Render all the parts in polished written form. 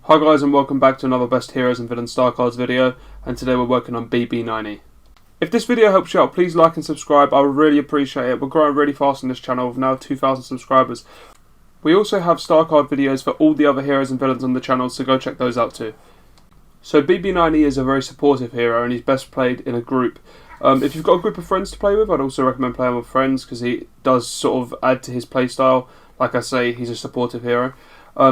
Hi guys, and welcome back to another Best Heroes and Villains Star Cards video, and today we're working on BB-9E. If this video helps you out, please like and subscribe. I would really appreciate it. We're growing really fast on this channel with now 2,000 subscribers. We also have Star Card videos for all the other heroes and villains on the channel, so go check those out too. So BB-9E is a very supportive hero and he's best played in a group. If you've got a group of friends to play with, I'd also recommend playing with friends because he does sort of add to his playstyle. Like I say, he's a supportive hero.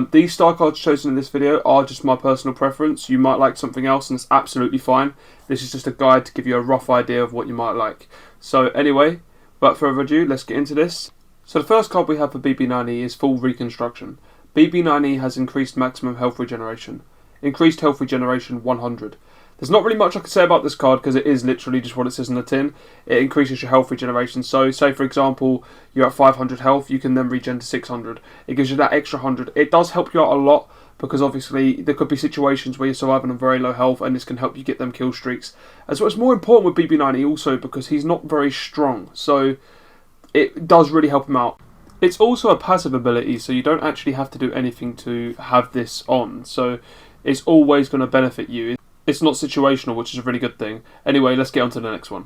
These star cards chosen in this video are just my personal preference. You might like something else and it's absolutely fine. This is just a guide to give you a rough idea of what you might like. So anyway, without further ado, let's get into this. So the first card we have for BB-9E is full reconstruction. BB-9E has increased maximum health regeneration. Increased health regeneration 100. There's not really much I can say about this card because it is literally just what it says in the tin. It increases your health regeneration. So say for example you're at 500 health, you can then regen to 600. It gives you that extra 100. It does help you out a lot because obviously there could be situations where you're surviving on very low health and this can help you get them kill streaks. As well, it's more important with BB-9E also because he's not very strong. So it does really help him out. It's also a passive ability, so you don't actually have to do anything to have this on. So it's always going to benefit you. It's not situational, which is a really good thing. Anyway, let's get on to the next one.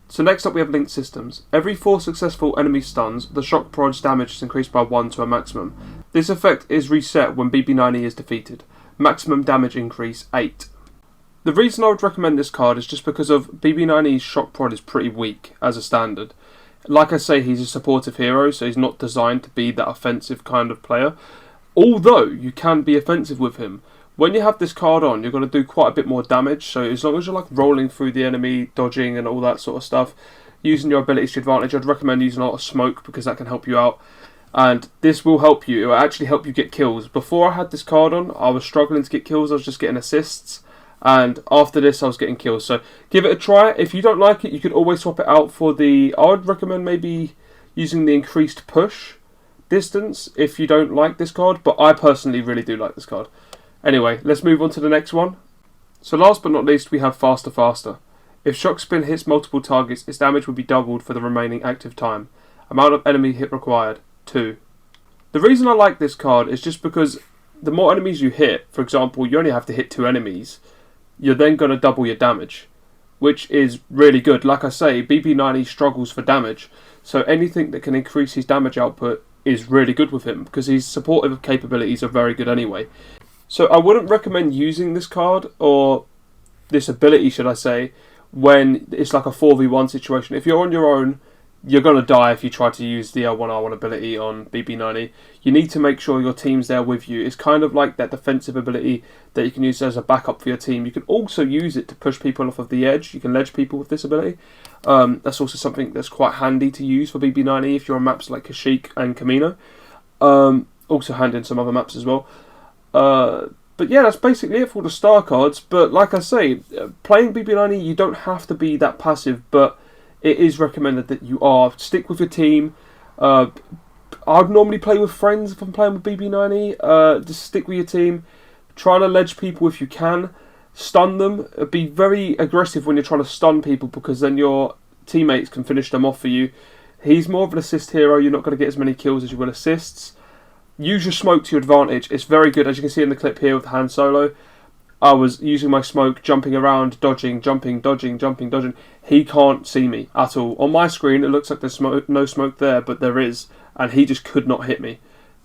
So next up we have linked systems. Every 4 successful enemy stuns, the shock prod's damage is increased by 1 to a maximum. This effect is reset when BB-9E is defeated. Maximum damage increase 8. The reason I would recommend this card is just because of BB-9E's shock prod is pretty weak as a standard. Like I say, he's a supportive hero, so he's not designed to be that offensive kind of player. Although you can be offensive with him. When you have this card on, you're going to do quite a bit more damage, so as long as you're like rolling through the enemy, dodging and all that sort of stuff, using your abilities to advantage, I'd recommend using a lot of smoke because that can help you out. And this will help you, it will actually help you get kills. Before I had this card on, I was struggling to get kills, I was just getting assists. And after this, I was getting kills. So give it a try. If you don't like it, you could always swap it out for the... I would recommend maybe using the increased push distance if you don't like this card. But I personally really do like this card. Anyway, let's move on to the next one. So last but not least, we have Faster Faster. If Shock Spin hits multiple targets, its damage will be doubled for the remaining active time. Amount of enemy hit required, 2. The reason I like this card is just because the more enemies you hit, for example, you only have to hit 2 enemies, you're then going to double your damage, which is really good. Like I say, BB-9E struggles for damage, so anything that can increase his damage output is really good with him, because his supportive capabilities are very good anyway. So I wouldn't recommend using this card, or this ability should I say, when it's like a 4v1 situation. If you're on your own, you're going to die if you try to use the L1R1 ability on BB-9E. You need to make sure your team's there with you. It's kind of like that defensive ability that you can use as a backup for your team. You can also use it to push people off of the edge. You can ledge people with this ability. That's also something that's quite handy to use for BB-9E if you're on maps like Kashyyyk and Kamino. Also handy in some other maps as well. But yeah, that's basically it for the star cards. But like I say, playing BB-9E, you don't have to be that passive, but it is recommended that you stick with your team. I'd normally play with friends if I'm playing with BB-9E. Just stick with your team. Try to ledge people if you can. Stun them. Be very aggressive when you're trying to stun people because then your teammates can finish them off for you. He's more of an assist hero. You're not going to get as many kills as you will assists. Use your smoke to your advantage. It's very good. As you can see in the clip here with Han Solo, I was using my smoke, jumping around, dodging, jumping, dodging, jumping, dodging. He can't see me at all. On my screen, it looks like there's no smoke there, but there is, and he just could not hit me.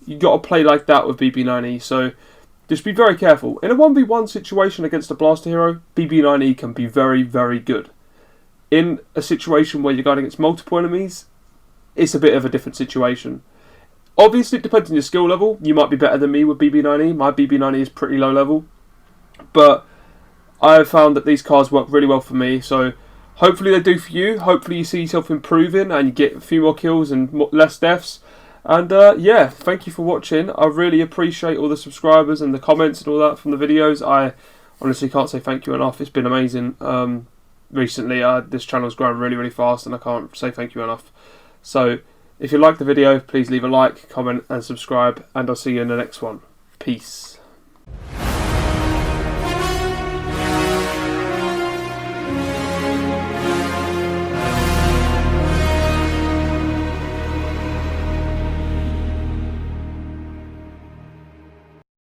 You got to play like that with BB-9E, so just be very careful. In a 1v1 situation against a blaster hero, BB-9E can be very, very good. In a situation where you're going against multiple enemies, it's a bit of a different situation. Obviously, it depends on your skill level. You might be better than me with BB-9E. My BB-9E is pretty low level. But I've found that these cards work really well for me. So hopefully they do for you. Hopefully you see yourself improving and you get a few more kills and less deaths. And yeah, thank you for watching. I really appreciate all the subscribers and the comments and all that from the videos. I honestly can't say thank you enough. It's been amazing. Recently, this channel's grown really, really fast and I can't say thank you enough. So if you liked the video, please leave a like, comment and subscribe, and I'll see you in the next one. Peace.